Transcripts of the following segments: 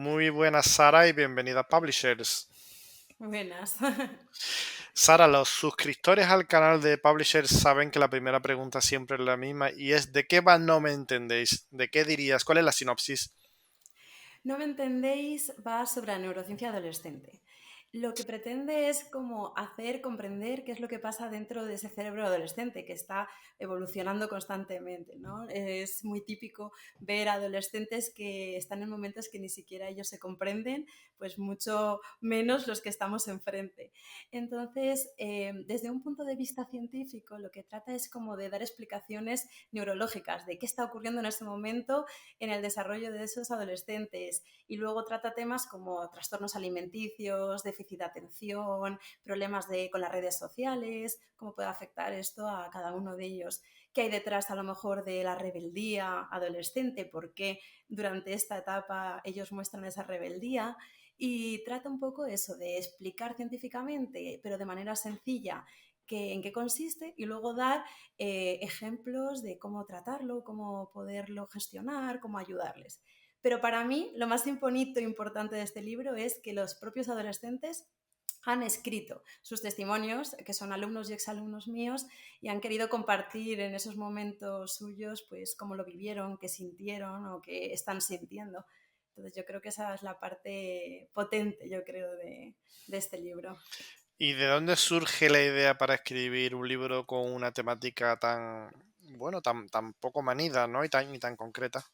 Muy buenas, Sara, y bienvenida a Publishers. Buenas. Sara, los suscriptores al canal de Publishers saben que la primera pregunta siempre es la misma y es ¿de qué va No me entendéis? ¿De qué dirías? ¿Cuál es la sinopsis? No me entendéis, va sobre la neurociencia adolescente. Lo que pretende es como hacer comprender qué es lo que pasa dentro de ese cerebro adolescente que está evolucionando constantemente, ¿no? Es muy típico ver adolescentes que están en momentos que ni siquiera ellos se comprenden, pues mucho menos los que estamos enfrente. Entonces, desde un punto de vista científico, lo que trata es como de dar explicaciones neurológicas de qué está ocurriendo en ese momento en el desarrollo de esos adolescentes. Y luego trata temas como trastornos alimenticios, déficit de atención, problemas con las redes sociales, cómo puede afectar esto a cada uno de ellos. ¿Qué hay detrás a lo mejor de la rebeldía adolescente? ¿Por qué durante esta etapa ellos muestran esa rebeldía? Y trata un poco eso, de explicar científicamente, pero de manera sencilla, en qué consiste y luego dar ejemplos de cómo tratarlo, cómo poderlo gestionar, cómo ayudarles. Pero para mí lo más bonito e importante de este libro es que los propios adolescentes han escrito sus testimonios, que son alumnos y exalumnos míos, y han querido compartir en esos momentos suyos, pues cómo lo vivieron, qué sintieron o qué están sintiendo. Entonces yo creo que esa es la parte potente, yo creo, de este libro. ¿Y de dónde surge la idea para escribir un libro con una temática tan, bueno, tan poco manida, ¿no? Y tan concreta.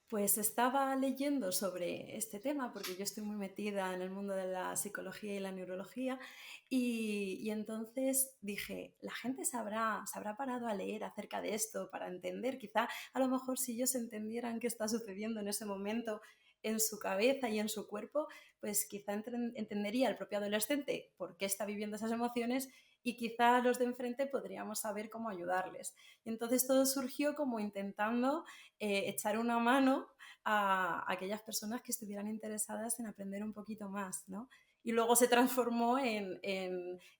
Pues estaba leyendo sobre este tema porque yo estoy muy metida en el mundo de la psicología y la neurología y entonces dije, la gente se habrá parado a leer acerca de esto para entender, quizá a lo mejor si ellos entendieran qué está sucediendo en ese momento en su cabeza y en su cuerpo, pues quizá entendería el propio adolescente por qué está viviendo esas emociones y quizá los de enfrente podríamos saber cómo ayudarles. Y entonces todo surgió como intentando echar una mano a aquellas personas que estuvieran interesadas en aprender un poquito más, ¿no? Y luego se transformó en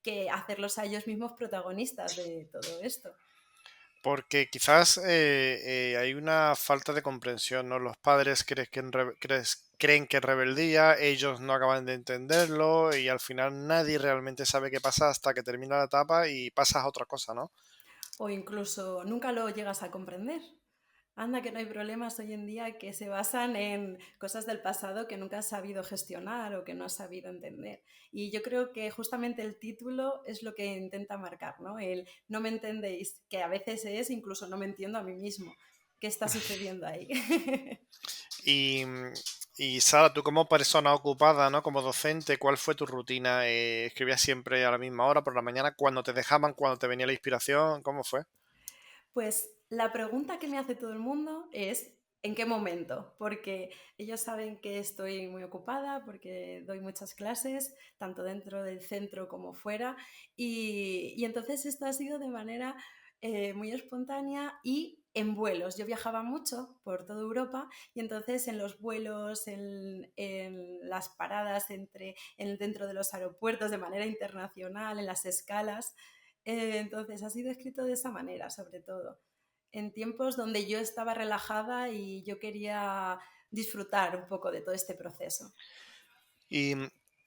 que hacerlos a ellos mismos protagonistas de todo esto. Porque quizás hay una falta de comprensión, ¿no? Los padres creen que es rebeldía, ellos no acaban de entenderlo y al final nadie realmente sabe qué pasa hasta que termina la etapa y pasas a otra cosa, ¿no? O incluso nunca lo llegas a comprender. Anda que no hay problemas hoy en día que se basan en cosas del pasado que nunca has sabido gestionar o que no has sabido entender. Y yo creo que justamente el título es lo que intenta marcar, ¿no? El no me entendéis, que a veces es incluso no me entiendo a mí mismo. ¿Qué está sucediendo ahí? Y, y Sara, tú como persona ocupada, ¿no? Como docente, ¿cuál fue tu rutina? ¿Escribías siempre a la misma hora, por la mañana, cuando te dejaban, cuando te venía la inspiración? ¿Cómo fue? Pues la pregunta que me hace todo el mundo es ¿en qué momento? Porque ellos saben que estoy muy ocupada, porque doy muchas clases, tanto dentro del centro como fuera, y entonces esto ha sido de manera muy espontánea y en vuelos. Yo viajaba mucho por toda Europa y entonces en los vuelos, en las paradas dentro de los aeropuertos de manera internacional, en las escalas, entonces ha sido escrito de esa manera, sobre todo, en tiempos donde yo estaba relajada y yo quería disfrutar un poco de todo este proceso. Y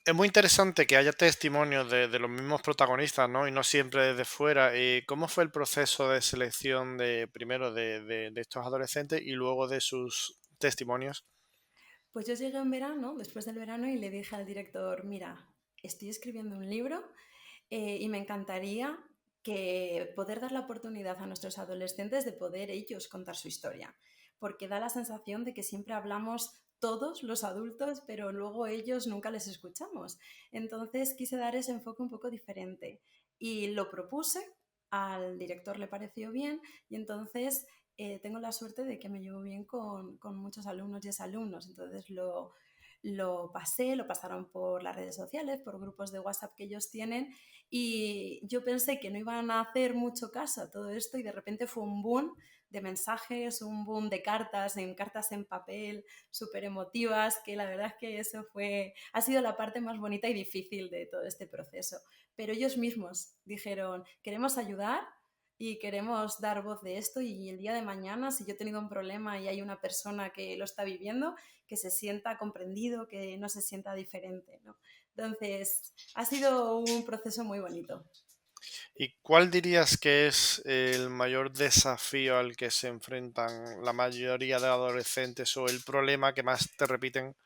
es muy interesante que haya testimonios de los mismos protagonistas, ¿no? Y no siempre desde fuera. ¿Cómo fue el proceso de selección de primero de estos adolescentes y luego de sus testimonios? Pues yo llegué en verano, después del verano, y le dije al director, mira, estoy escribiendo un libro y me encantaría que poder dar la oportunidad a nuestros adolescentes de poder ellos contar su historia, porque da la sensación de que siempre hablamos todos los adultos, pero luego ellos nunca les escuchamos. Entonces quise dar ese enfoque un poco diferente y lo propuse, al director le pareció bien y entonces tengo la suerte de que me llevo bien con muchos alumnos y exalumnos, entonces lo pasé, lo pasaron por las redes sociales, por grupos de WhatsApp que ellos tienen y yo pensé que no iban a hacer mucho caso a todo esto y de repente fue un boom de mensajes, un boom de cartas en papel, súper emotivas, que la verdad es que ha sido la parte más bonita y difícil de todo este proceso. Pero ellos mismos dijeron, queremos ayudar, y queremos dar voz de esto y el día de mañana, si yo he tenido un problema y hay una persona que lo está viviendo, que se sienta comprendido, que no se sienta diferente, ¿no? Entonces, ha sido un proceso muy bonito. ¿Y cuál dirías que es el mayor desafío al que se enfrentan la mayoría de adolescentes o el problema que más te repiten?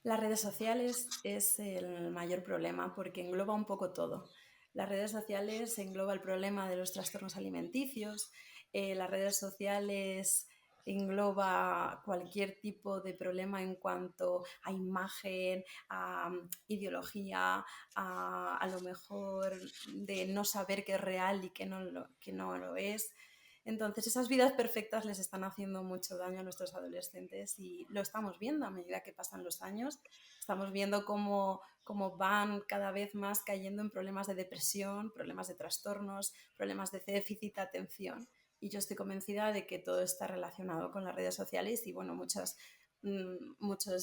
Las redes sociales es el mayor problema porque engloba un poco todo. Las redes sociales engloba el problema de los trastornos alimenticios, las redes sociales engloba cualquier tipo de problema en cuanto a imagen, a ideología, a lo mejor de no saber qué es real y que no lo es. Entonces, esas vidas perfectas les están haciendo mucho daño a nuestros adolescentes y lo estamos viendo a medida que pasan los años. Estamos viendo cómo van cada vez más cayendo en problemas de depresión, problemas de trastornos, problemas de déficit de atención. Y yo estoy convencida de que todo está relacionado con las redes sociales y, bueno, muchos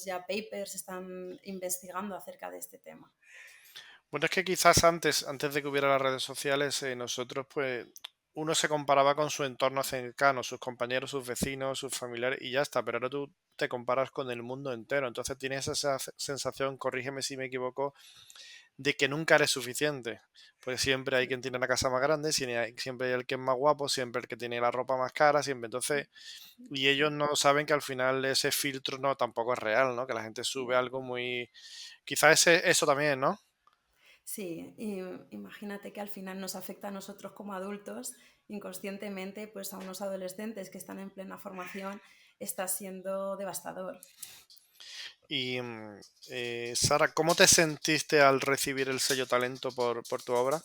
ya papers están investigando acerca de este tema. Bueno, es que quizás antes de que hubiera las redes sociales, nosotros, pues, uno se comparaba con su entorno cercano, sus compañeros, sus vecinos, sus familiares y ya está, pero ahora tú te comparas con el mundo entero, entonces tienes esa sensación, corrígeme si me equivoco, de que nunca eres suficiente, pues siempre hay Sí, quien tiene la casa más grande, siempre hay el que es más guapo, siempre el que tiene la ropa más cara, siempre, entonces, y ellos sí, no saben que al final ese filtro no tampoco es real, ¿no? Que la gente sube sí. algo muy... Quizás eso también, ¿no? Sí, y imagínate que al final nos afecta a nosotros como adultos, inconscientemente, pues a unos adolescentes que están en plena formación, está siendo devastador. Y Sara, ¿cómo te sentiste al recibir el sello Talento por tu obra?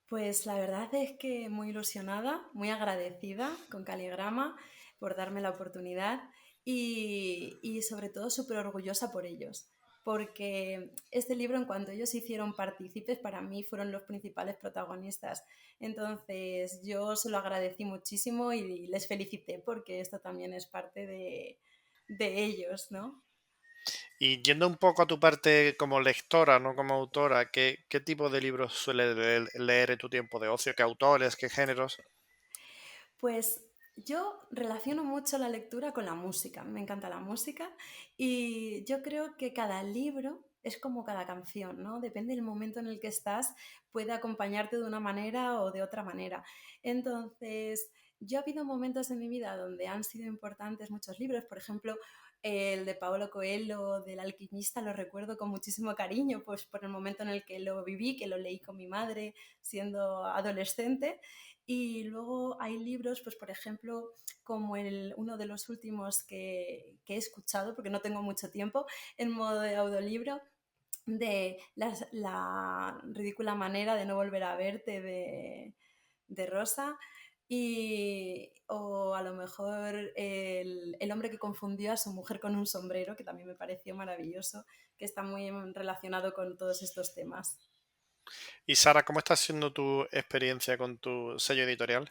Pues la verdad es que muy ilusionada, muy agradecida con Caligrama por darme la oportunidad y sobre todo súper orgullosa por ellos, porque este libro en cuanto ellos se hicieron partícipes, para mí fueron los principales protagonistas. Entonces yo se lo agradecí muchísimo y les felicité porque esto también es parte de ellos, ¿no? Y yendo un poco a tu parte como lectora, no como autora, ¿qué tipo de libros sueles leer en tu tiempo de ocio? ¿Qué autores? ¿Qué géneros? Pues yo relaciono mucho la lectura con la música. A mí me encanta la música y yo creo que cada libro es como cada canción, ¿no? Depende del momento en el que estás, puede acompañarte de una manera o de otra manera. Entonces, yo ha habido momentos en mi vida donde han sido importantes muchos libros, por ejemplo, el de Paolo Coelho, del alquimista, lo recuerdo con muchísimo cariño, pues por el momento en el que lo viví, que lo leí con mi madre siendo adolescente. Y luego hay libros, pues por ejemplo, como uno de los últimos que he escuchado, porque no tengo mucho tiempo, en modo de audiolibro, de la ridícula manera de no volver a verte de Rosa. O a lo mejor el hombre que confundió a su mujer con un sombrero, que también me pareció maravilloso, que está muy relacionado con todos estos temas. Y Sara, ¿cómo está siendo tu experiencia con tu sello editorial?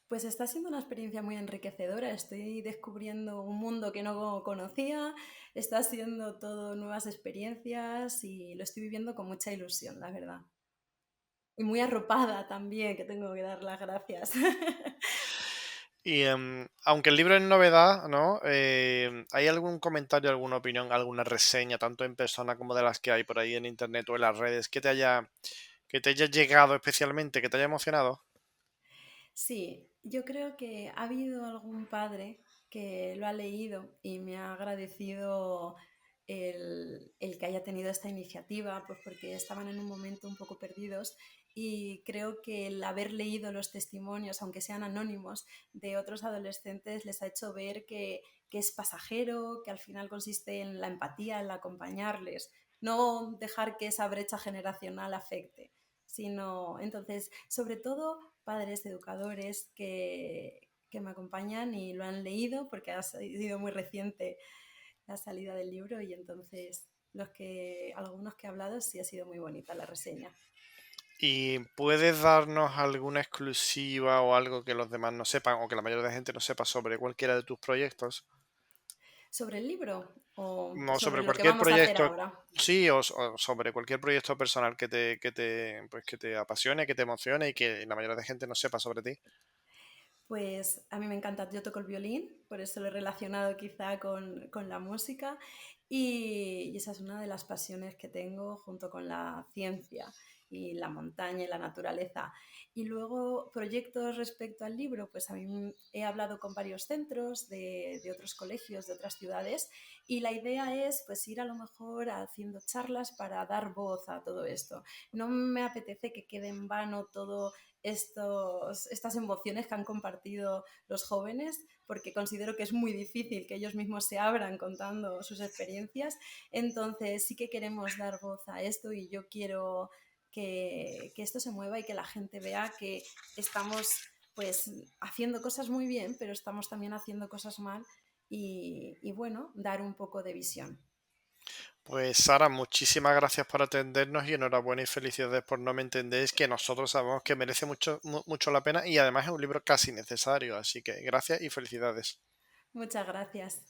Pues está siendo una experiencia muy enriquecedora. Estoy descubriendo un mundo que no conocía, está siendo todo nuevas experiencias y lo estoy viviendo con mucha ilusión, la verdad. Y muy arropada también, que tengo que dar las gracias. Y aunque el libro es novedad, ¿no? ¿Hay algún comentario, alguna opinión, alguna reseña, tanto en persona como de las que hay por ahí en internet o en las redes, que te haya llegado especialmente, que te haya emocionado? Sí, yo creo que ha habido algún padre que lo ha leído y me ha agradecido el que haya tenido esta iniciativa, pues porque estaban en un momento un poco perdidos y creo que el haber leído los testimonios, aunque sean anónimos, de otros adolescentes les ha hecho ver que es pasajero, que al final consiste en la empatía, en acompañarles, no dejar que esa brecha generacional afecte, sino entonces, sobre todo padres educadores que me acompañan y lo han leído porque ha sido muy reciente la salida del libro y entonces algunos que he hablado sí ha sido muy bonita la reseña. ¿Y puedes darnos alguna exclusiva o algo que los demás no sepan o que la mayoría de la gente no sepa sobre cualquiera de tus proyectos? Sobre el libro, o No, sobre sobre lo que cualquier vamos a hacer proyecto, ahora. sí, o sobre cualquier proyecto personal que te apasione, que te emocione y que la mayoría de gente no sepa sobre ti. Pues a mí me encanta, yo toco el violín, por eso lo he relacionado quizá con la música y esa es una de las pasiones que tengo junto con la ciencia y la montaña y la naturaleza. Y luego proyectos respecto al libro, pues a mí he hablado con varios centros de otros colegios, de otras ciudades y la idea es pues ir a lo mejor haciendo charlas para dar voz a todo esto. No me apetece que quede en vano todo estas emociones que han compartido los jóvenes, porque considero que es muy difícil que ellos mismos se abran contando sus experiencias. Entonces sí que queremos dar voz a esto y yo quiero que esto se mueva y que la gente vea que estamos pues haciendo cosas muy bien, pero estamos también haciendo cosas mal y bueno, dar un poco de visión. Pues Sara, muchísimas gracias por atendernos y enhorabuena y felicidades por No me entendéis, que nosotros sabemos que merece mucho la pena y además es un libro casi necesario, así que gracias y felicidades. Muchas gracias.